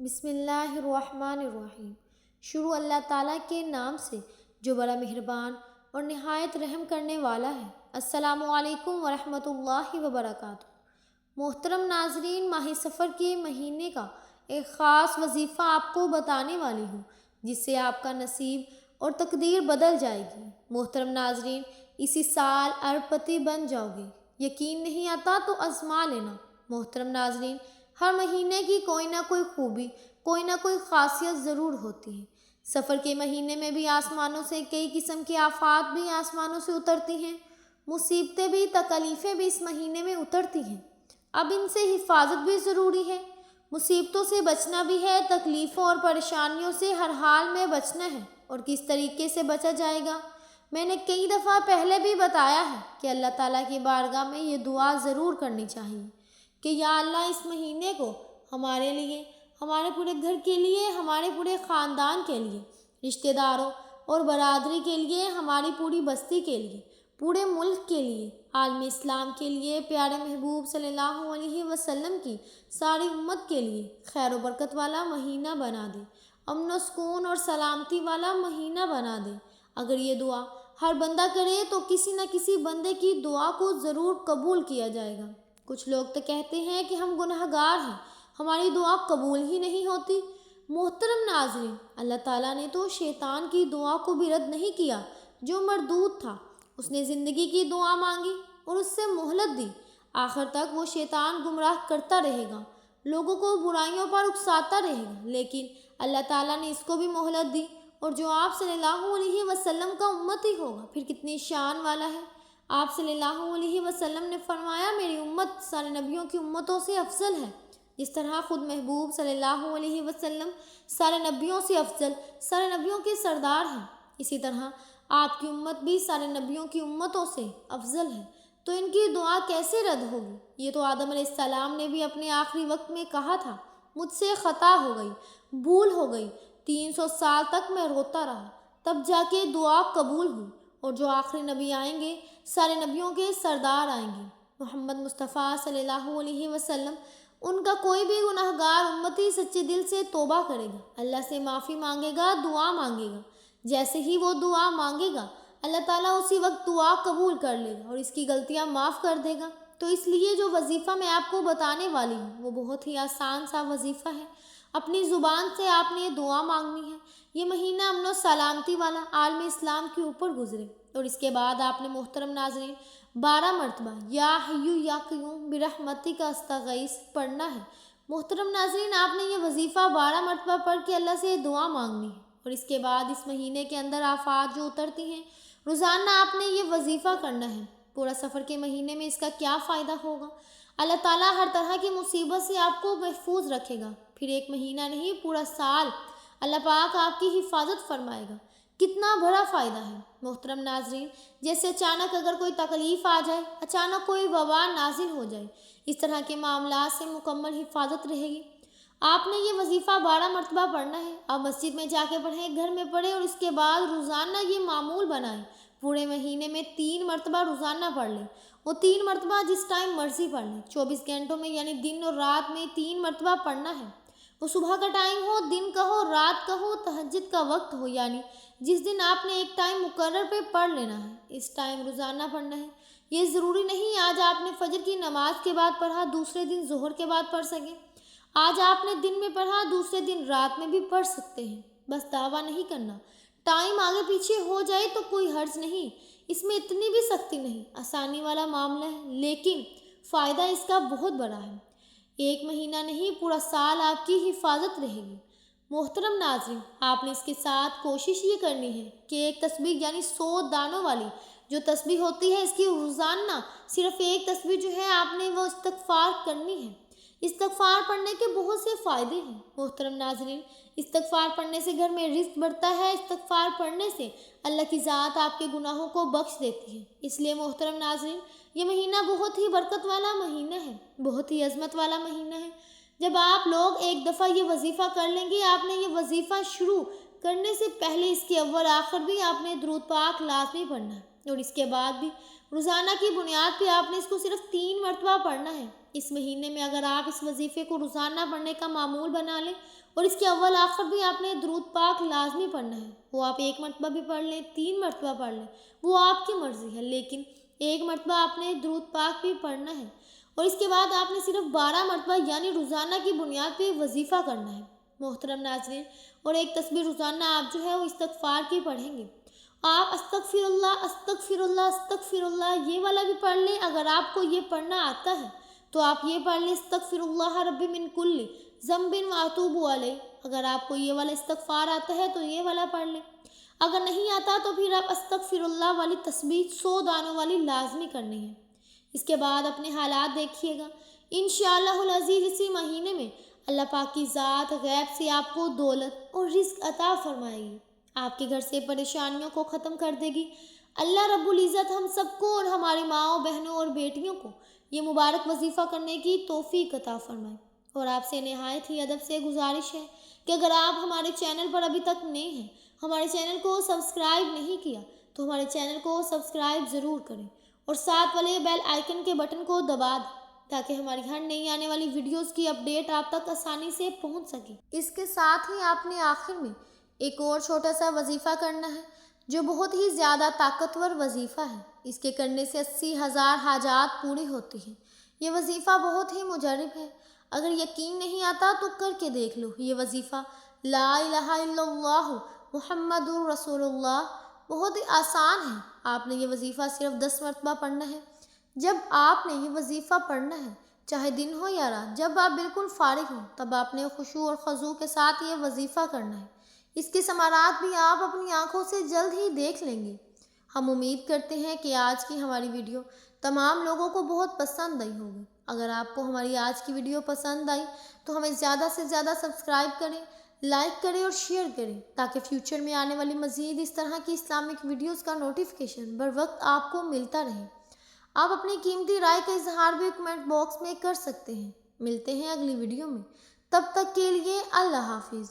بسم اللہ الرحمن الرحیم۔ شروع اللہ تعالیٰ کے نام سے جو بڑا مہربان اور نہایت رحم کرنے والا ہے۔ السلام علیکم ورحمۃ اللہ وبرکاتہ۔ محترم ناظرین، ماہ سفر کے مہینے کا ایک خاص وظیفہ آپ کو بتانے والی ہوں جس سے آپ کا نصیب اور تقدیر بدل جائے گی۔ محترم ناظرین، اسی سال ارب پتی بن جاؤ گے۔ یقین نہیں آتا تو آزما لینا۔ محترم ناظرین، ہر مہینے کی کوئی نہ کوئی خوبی، کوئی نہ کوئی خاصیت ضرور ہوتی ہے۔ سفر کے مہینے میں بھی آسمانوں سے کئی قسم کے آفات بھی آسمانوں سے اترتی ہیں، مصیبتیں بھی، تکلیفیں بھی اس مہینے میں اترتی ہیں۔ اب ان سے حفاظت بھی ضروری ہے، مصیبتوں سے بچنا بھی ہے، تکلیفوں اور پریشانیوں سے ہر حال میں بچنا ہے۔ اور کس طریقے سے بچا جائے گا، میں نے کئی دفعہ پہلے بھی بتایا ہے کہ اللہ تعالیٰ کی بارگاہ میں یہ دعا ضرور کرنی چاہیے کہ یا اللہ، اس مہینے کو ہمارے لیے، ہمارے پورے گھر کے لیے، ہمارے پورے خاندان کے لیے، رشتہ داروں اور برادری کے لیے، ہماری پوری بستی کے لیے، پورے ملک کے لیے، عالم اسلام کے لیے، پیارے محبوب صلی اللہ علیہ وسلم کی ساری امت کے لیے خیر و برکت والا مہینہ بنا دے، امن و سکون اور سلامتی والا مہینہ بنا دے۔ اگر یہ دعا ہر بندہ کرے تو کسی نہ کسی بندے کی دعا کو ضرور قبول کیا جائے گا۔ کچھ لوگ تو کہتے ہیں کہ ہم گناہ گار ہیں، ہماری دعا قبول ہی نہیں ہوتی۔ محترم ناظرین، اللہ تعالیٰ نے تو شیطان کی دعا کو بھی رد نہیں کیا جو مردود تھا۔ اس نے زندگی کی دعا مانگی اور اس سے مہلت دی۔ آخر تک وہ شیطان گمراہ کرتا رہے گا، لوگوں کو برائیوں پر اکساتا رہے گا، لیکن اللہ تعالیٰ نے اس کو بھی مہلت دی۔ اور جو آپ صلی اللہ علیہ وسلم کا امتی ہوگا پھر کتنی شان والا ہے۔ آپ صلی اللہ علیہ وسلم نے فرمایا، میری امت سارے نبیوں کی امتوں سے افضل ہے۔ جس طرح خود محبوب صلی اللہ علیہ وسلم سارے نبیوں سے افضل، سارے نبیوں کے سردار ہیں، اسی طرح آپ کی امت بھی سارے نبیوں کی امتوں سے افضل ہے۔ تو ان کی دعا کیسے رد ہوگی؟ یہ تو آدم علیہ السلام نے بھی اپنے آخری وقت میں کہا تھا، مجھ سے خطا ہو گئی، بھول ہو گئی، 300 سال تک میں روتا رہا، تب جا کے دعا قبول ہوئی۔ اور جو آخری نبی آئیں گے، سارے نبیوں کے سردار آئیں گے، محمد مصطفیٰ صلی اللہ علیہ وسلم، ان کا کوئی بھی گناہ گار امتی سچے دل سے توبہ کرے گا، اللہ سے معافی مانگے گا، دعا مانگے گا، جیسے ہی وہ دعا مانگے گا اللہ تعالیٰ اسی وقت دعا قبول کر لے گا اور اس کی غلطیاں معاف کر دے گا۔ تو اس لیے جو وظیفہ میں آپ کو بتانے والی ہوں وہ بہت ہی آسان سا وظیفہ ہے۔ اپنی زبان سے آپ نے یہ دعا مانگنی ہے، یہ مہینہ امن و سلامتی والا عالم اسلام کے اوپر گزرے۔ اور اس کے بعد آپ نے محترم ناظرین 12 مرتبہ یا حیو یا قیوم برحمتک استغیث پڑھنا ہے۔ محترم ناظرین، آپ نے یہ وظیفہ 12 مرتبہ پڑھ کے اللہ سے دعا مانگنی ہے۔ اور اس کے بعد اس مہینے کے اندر آفات جو اترتی ہیں، روزانہ آپ نے یہ وظیفہ کرنا ہے۔ پورا سفر کے مہینے میں اس کا کیا فائدہ ہوگا؟ اللہ تعالیٰ ہر طرح کی مصیبت سے آپ کو محفوظ رکھے گا۔ پھر ایک مہینہ نہیں، پورا سال اللہ پاک آپ کی حفاظت فرمائے گا۔ کتنا بڑا فائدہ ہے محترم ناظرین! جیسے اچانک اگر کوئی تکلیف آ جائے، اچانک کوئی وبا نازل ہو جائے، اس طرح کے معاملات سے مکمل حفاظت رہے گی۔ آپ نے یہ وظیفہ 12 مرتبہ پڑھنا ہے۔ آپ مسجد میں جا کے پڑھیں، گھر میں پڑھیں، اور اس کے بعد روزانہ یہ معمول بنائیں۔ پورے مہینے میں 3 مرتبہ روزانہ پڑھ لیں، وہ 3 مرتبہ جس ٹائم مرضی پڑھ لیں، 24 گھنٹوں میں، یعنی دن اور رات میں 3 مرتبہ پڑھنا ہے۔ وہ صبح کا ٹائم ہو، دن کا ہو، رات کا ہو، تہجد کا وقت ہو، یعنی جس دن آپ نے ایک ٹائم مقرر پہ پڑھ لینا ہے، اس ٹائم روزانہ پڑھنا ہے۔ یہ ضروری نہیں آج آپ نے فجر کی نماز کے بعد پڑھا، دوسرے دن ظہر کے بعد پڑھ سکیں۔ آج آپ نے دن میں پڑھا، دوسرے دن رات میں بھی پڑھ سکتے ہیں، بس دعویٰ نہیں کرنا۔ ٹائم آگے پیچھے ہو جائے تو کوئی حرج نہیں، اس میں اتنی بھی سختی نہیں، آسانی والا معاملہ ہے، لیکن فائدہ اس کا بہت بڑا ہے۔ ایک مہینہ نہیں، پورا سال آپ کی حفاظت رہے گی۔ محترم ناظرین، آپ نے اس کے ساتھ کوشش یہ کرنی ہے کہ ایک تسبیح، یعنی 100 دانوں والی جو تسبیح ہوتی ہے، اس کی روزانہ صرف ایک تسبیح جو ہے آپ نے وہ استغفار کرنی ہے۔ استغفار پڑھنے کے بہت سے فائدے ہیں محترم ناظرین۔ استغفار پڑھنے سے گھر میں رزق بڑھتا ہے، استغفار پڑھنے سے اللہ کی ذات آپ کے گناہوں کو بخش دیتی ہے۔ اس لیے محترم ناظرین، یہ مہینہ بہت ہی برکت والا مہینہ ہے، بہت ہی عظمت والا مہینہ ہے۔ جب آپ لوگ ایک دفعہ یہ وظیفہ کر لیں گے، آپ نے یہ وظیفہ شروع کرنے سے پہلے اس کے اول آخر بھی آپ نے درود پاک لازمی پڑھنا ہے۔ اور اس کے بعد بھی روزانہ کی بنیاد پہ آپ نے اس کو صرف 3 مرتبہ پڑھنا ہے۔ اس مہینے میں اگر آپ اس وظیفے کو روزانہ پڑھنے کا معمول بنا لیں اور اس کے اول آخر بھی آپ نے درود پاک لازمی پڑھنا ہے، وہ آپ 1 مرتبہ بھی پڑھ لیں، 3 مرتبہ پڑھ لیں، وہ آپ کی مرضی ہے، لیکن 1 مرتبہ آپ نے درود پاک بھی پڑھنا ہے۔ اور اس کے بعد آپ نے صرف 12 مرتبہ یعنی روزانہ کی بنیاد پہ وظیفہ کرنا ہے۔ محترم ناظرین، اور ایک تسبیح روزانہ آپ جو ہے وہ استغفار کی پڑھیں گے۔ آپ استغفر اللہ استغفر اللہ استغفر اللہ یہ والا بھی پڑھ لیں۔ اگر آپ کو یہ پڑھنا آتا ہے تو آپ یہ پڑھ لیں، استغفر اللہ ربی من کل ذنب واتوب علیہ۔ اگر آپ کو یہ والا استغفار آتا ہے تو یہ والا پڑھ لیں۔ اگر نہیں آتا تو پھر آپ استغفر اللہ والی تسبیح 100 دانوں والی لازمی کرنی ہے۔ اس کے بعد اپنے حالات دیکھیے گا، انشاءاللہ العزیز اسی مہینے میں اللہ پاک کی ذات غیب سے آپ کو دولت اور رزق عطا فرمائے گی، آپ کے گھر سے پریشانیوں کو ختم کر دے گی۔ اللہ رب العزت ہم سب کو اور ہماری ماؤں بہنوں اور بیٹیوں کو یہ مبارک وظیفہ کرنے کی توفیق عطا فرمائے۔ اور آپ سے نہایت ہی ادب سے گزارش ہے کہ اگر آپ ہمارے چینل پر ابھی تک نئے ہیں، ہمارے چینل کو سبسکرائب نہیں کیا تو ہمارے چینل کو سبسکرائب ضرور کریں اور ساتھ والے بیل آئیکن کے بٹن کو دبا دیں تاکہ ہماری ہر نئی آنے والی ویڈیوز کی اپڈیٹ آپ تک آسانی سے پہنچ سکے۔ اس کے ساتھ ہی آپ نے آخر میں ایک اور چھوٹا سا وظیفہ کرنا ہے جو بہت ہی زیادہ طاقتور وظیفہ ہے۔ اس کے کرنے سے 80,000 حاجات پوری ہوتی ہیں۔ یہ وظیفہ بہت ہی مجرب ہے، اگر یقین نہیں آتا تو کر کے دیکھ لو۔ یہ وظیفہ لا الہ الا اللہ محمد رسول اللہ بہت ہی آسان ہے۔ آپ نے یہ وظیفہ صرف 10 مرتبہ پڑھنا ہے۔ جب آپ نے یہ وظیفہ پڑھنا ہے، چاہے دن ہو یا رات، جب آپ بالکل فارغ ہوں تب آپ نے خشوع اور خضوع کے ساتھ یہ وظیفہ کرنا ہے۔ اس کے ثمرات بھی آپ اپنی آنکھوں سے جلد ہی دیکھ لیں گے۔ ہم امید کرتے ہیں کہ آج کی ہماری ویڈیو تمام لوگوں کو بہت پسند آئی ہوگی۔ اگر آپ کو ہماری آج کی ویڈیو پسند آئی تو ہمیں زیادہ سے زیادہ سبسکرائب کریں، لائک کریں اور شیئر کریں تاکہ فیوچر میں آنے والی مزید اس طرح کی اسلامک ویڈیوز کا نوٹیفیکیشن بر وقت آپ کو ملتا رہے۔ آپ اپنی قیمتی رائے کا اظہار بھی کمنٹ باکس میں کر سکتے ہیں۔ ملتے ہیں اگلی ویڈیو میں، تب تک کے لیے اللہ حافظ۔